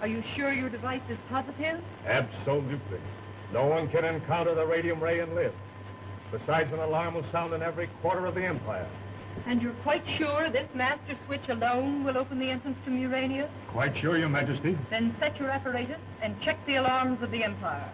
you sure your device is positive? Absolutely. No one can encounter the radium ray and live. Besides, an alarm will sound in every quarter of the Empire. And you're quite sure this master switch alone will open the entrance to Murania? Quite sure, Your Majesty. Then set your apparatus and check the alarms of the Empire.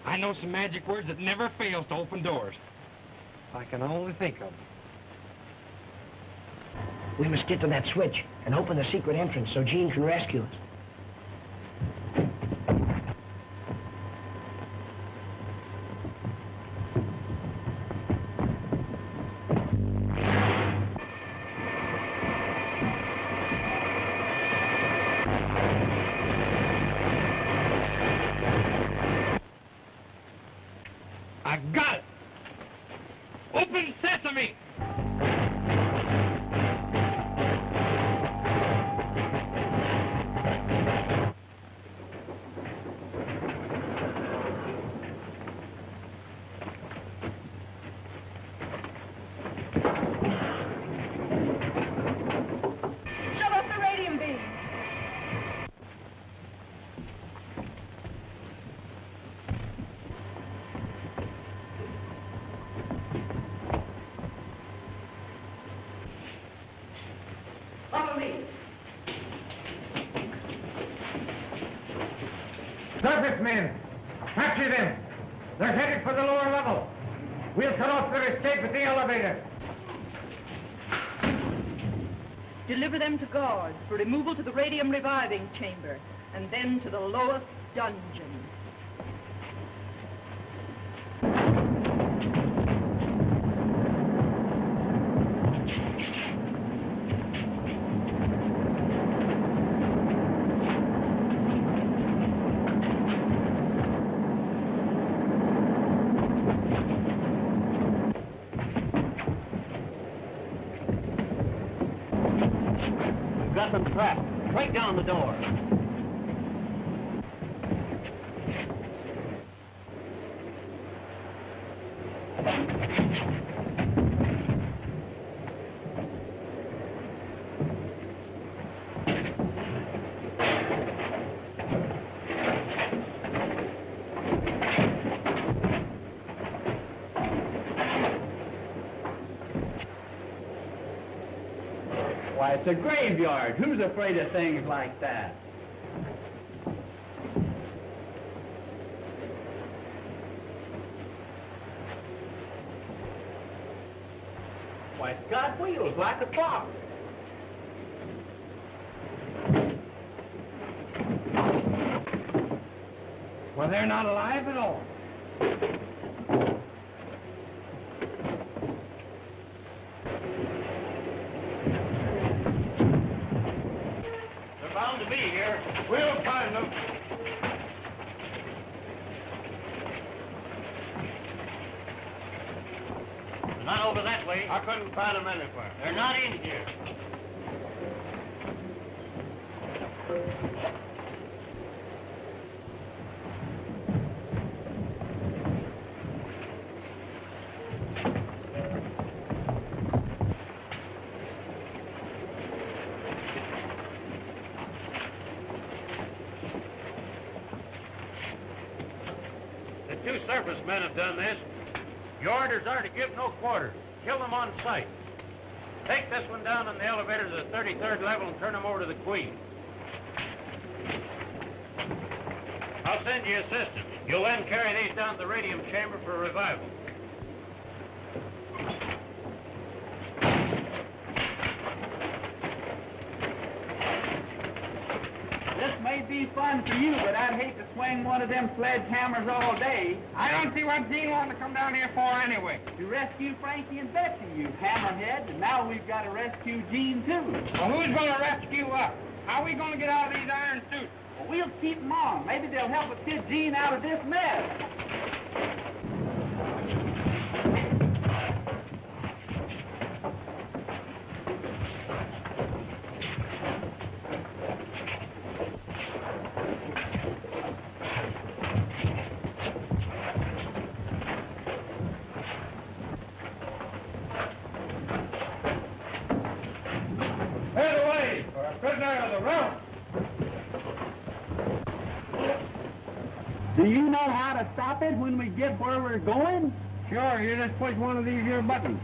I know some magic words that never fails to open doors. If I can only think of them. We must get to that switch and open the secret entrance so Gene can rescue us. I got it! Open sesame! Shut off the radium beam. Surface men, capture them. They're headed for the lower level. We'll cut off their escape at the elevator. Deliver them to guards for removal to the radium reviving chamber, and then to the lowest dungeon. Got them trapped. Break down the door. Why, it's a graveyard. Who's afraid of things like that? Why, it's got wheels like a clock. Well, they're not alive at all. Bound to be here. We'll find them. They're not over that way. I couldn't find them anywhere. They're not in here. Two surface men have done this. Your orders are to give no quarter. Kill them on sight. Take this one down in the elevator to the 33rd level and turn them over to the Queen. I'll send you assistance. You'll then carry these down to the radium chamber for revival. This may be fun for you, but I'd hate to swing one of them sledgehammers all day. I don't see what Gene wanted to come down here for anyway. To rescue Frankie and Betsy, you hammerhead, and now we've got to rescue Gene, too. Well, who's going to rescue us? How are we going to get out of these iron suits? Well, we'll keep them on. Maybe they'll help us get Gene out of this mess. Do you know how to stop it when we get where we're going? Sure, you just push one of these here buttons.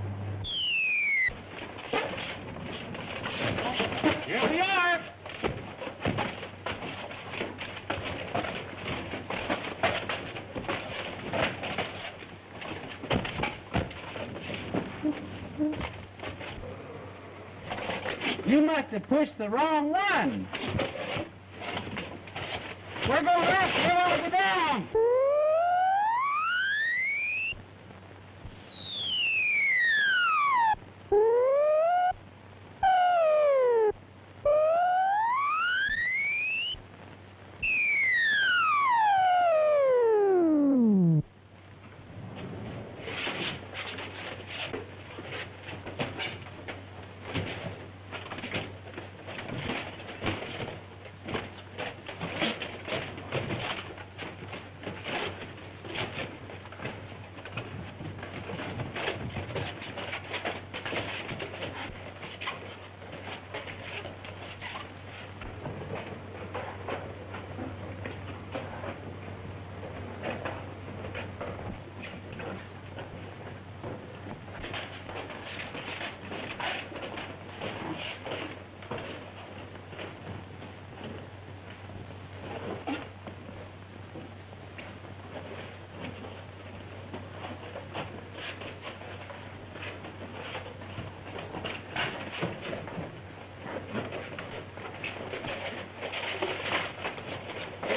Here we are. You must have pushed the wrong one. We're going up, we're going to go down.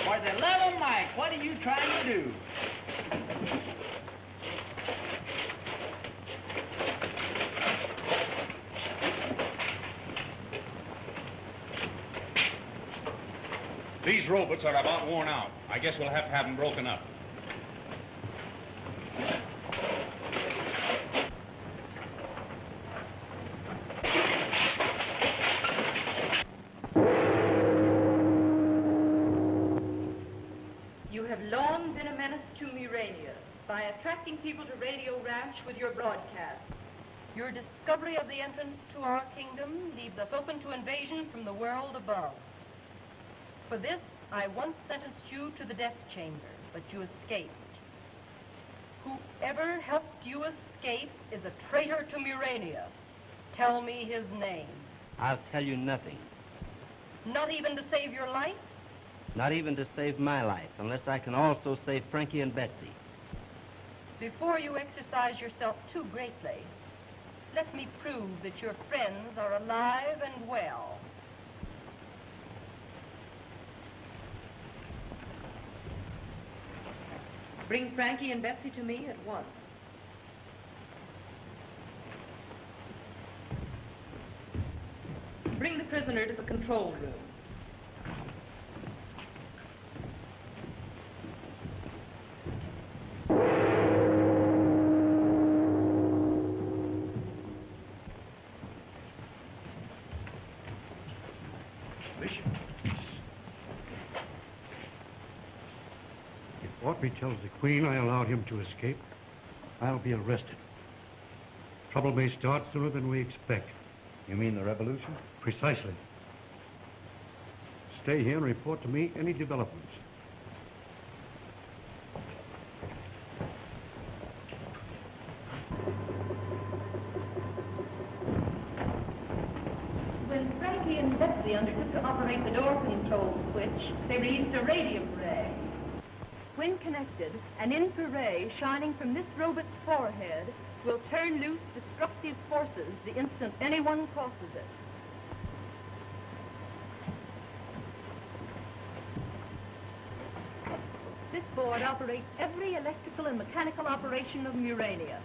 For the love of Mike, what are you trying to do? These robots are about worn out. I guess we'll have to have them broken up. You have long been a menace to Murania by attracting people to Radio Ranch with your broadcast. Your discovery of the entrance to our kingdom leaves us open to invasion from the world above. For this, I once sentenced you to the death chamber, but you escaped. Whoever helped you escape is a traitor to Murania. Tell me his name. I'll tell you nothing. Not even to save your life? Not even to save my life, unless I can also save Frankie and Betsy. Before you exercise yourself too greatly, let me prove that your friends are alive and well. Bring Frankie and Betsy to me at once. Bring the prisoner to the control room. Autry tells the Queen I allowed him to escape, I'll be arrested. Trouble may start sooner than we expect. You mean the revolution? Precisely. Stay here and report to me any developments. When Frankie and Betsy undertook to operate the door control switch, they released a radium ray. When connected, an infrared ray shining from this robot's forehead will turn loose destructive forces the instant anyone crosses it. This board operates every electrical and mechanical operation of Murania.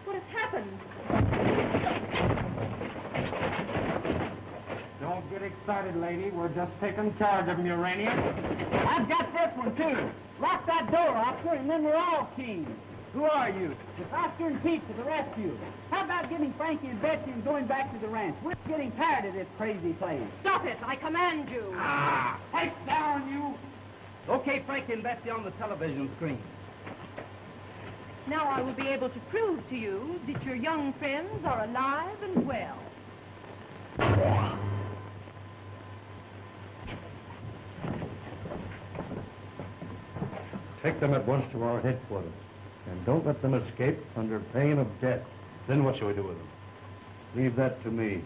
What has happened? Don't get excited, lady. We're just taking charge of Murania. I've got this one, too. Lock that door, officer, and then we're all kings. Who are you? It's Oscar and Pete to the rescue. How about getting Frankie and Betsy and going back to the ranch? We're getting tired of this crazy place. Stop it! I command you! Ah! Take down, you! Okay, Frankie and Betsy on the television screen. Now I will be able to prove to you that your young friends are alive and well. Take them at once to our headquarters. And don't let them escape under pain of death. Then what shall we do with them? Leave that to me.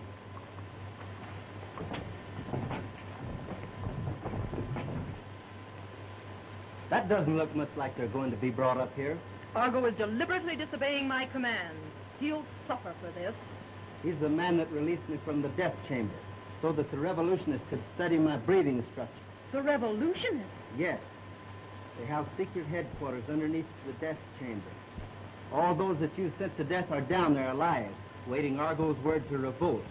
That doesn't look much like they're going to be brought up here. Argo is deliberately disobeying my commands. He'll suffer for this. He's the man that released me from the death chamber, so that the revolutionists could study my breathing structure. The revolutionists? Yes. They have secret headquarters underneath the death chamber. All those that you sent to death are down there alive, waiting Argo's word to revolt.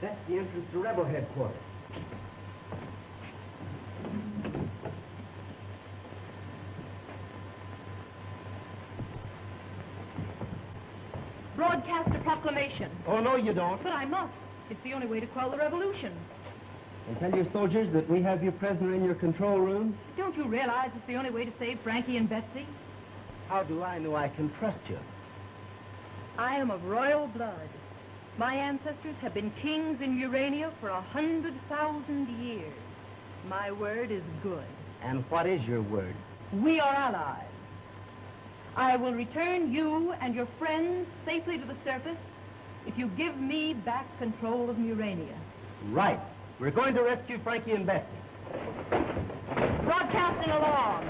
That's the entrance to rebel headquarters. Broadcast a proclamation. Oh, no, you don't. But I must. It's the only way to quell the revolution. And tell your soldiers that we have you prisoner in your control room. Don't you realize it's the only way to save Frankie and Betsy? How do I know I can trust you? I am of royal blood. My ancestors have been kings in Murania for 100,000 years. My word is good. And what is your word? We are allies. I will return you and your friends safely to the surface if you give me back control of Murania. Right. We're going to rescue Frankie and Betsy. Broadcasting along.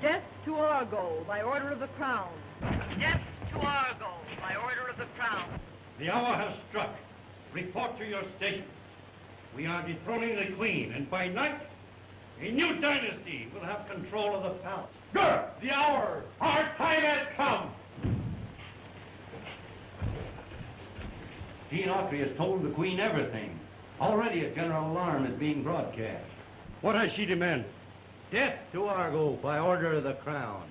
Death to Argo by order of the Crown. Death to Argo by order of the Crown. The hour has struck. Report to your station. We are dethroning the Queen, and by night, a new dynasty will have control of the palace. Good! The hour! Our time has come! Gene Autry has told the Queen everything. Already a general alarm is being broadcast. What has she demanded? Death to Argo by order of the Crown.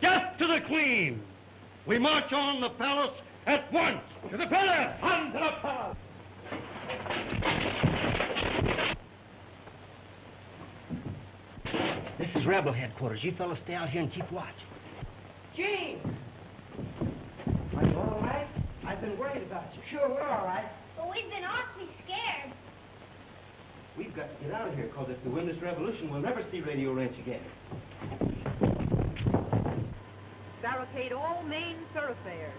Death to the Queen! We march on the palace at once! To the palace! On to the palace! This is rebel headquarters. You fellas stay out here and keep watch. Gene! Are you all right? I've been worried about you. Sure, we're all right. But we've been awfully scared. We've got to get out of here, because if we win this revolution, we'll never see Radio Ranch again. Barricade all main thoroughfares.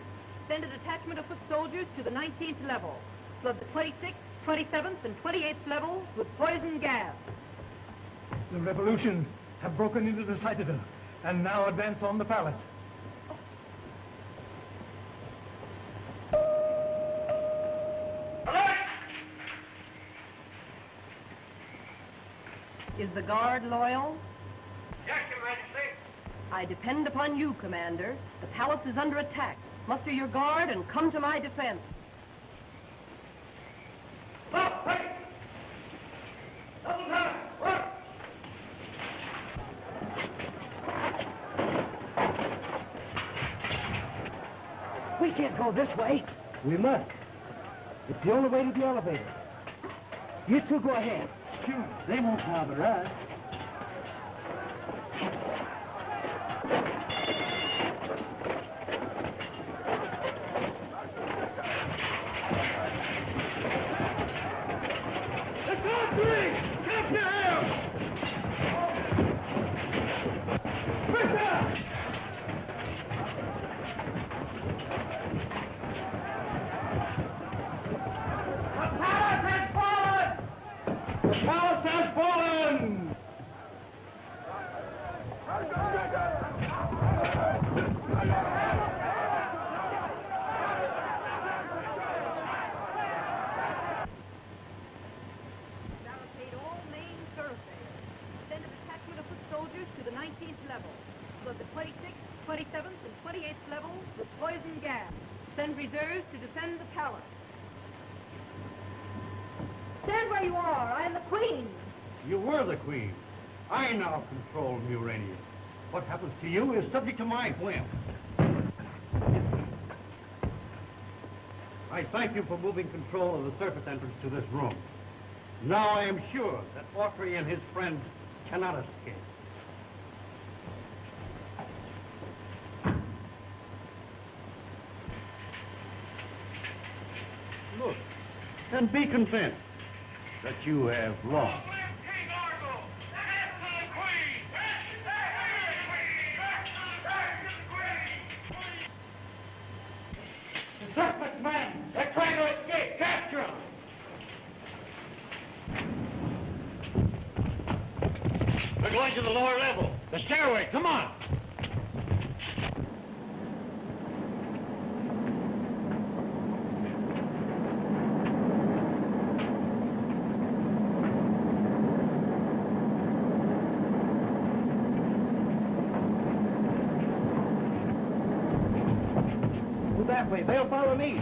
Send a detachment of foot soldiers to the 19th level. Flood the 26th, 27th, and 28th levels with poison gas. The revolution have broken into the citadel and now advance on the palace. Is the guard loyal? Yes, Your Majesty. I depend upon you, Commander. The palace is under attack. Muster your guard and come to my defense. Stop! Hey! Double time! Work! We can't go this way. We must. It's the only way to the elevator. You two go ahead. Sure. They won't bother us. I now control Murania. What happens to you is subject to my whim. I thank you for moving control of the surface entrance to this room. Now I am sure that Autry and his friends cannot escape. Look, and be content that you have lost. The surface men! They're trying to escape! Capture them! We're going to the lower level. The stairway, come on! That way. They'll follow me.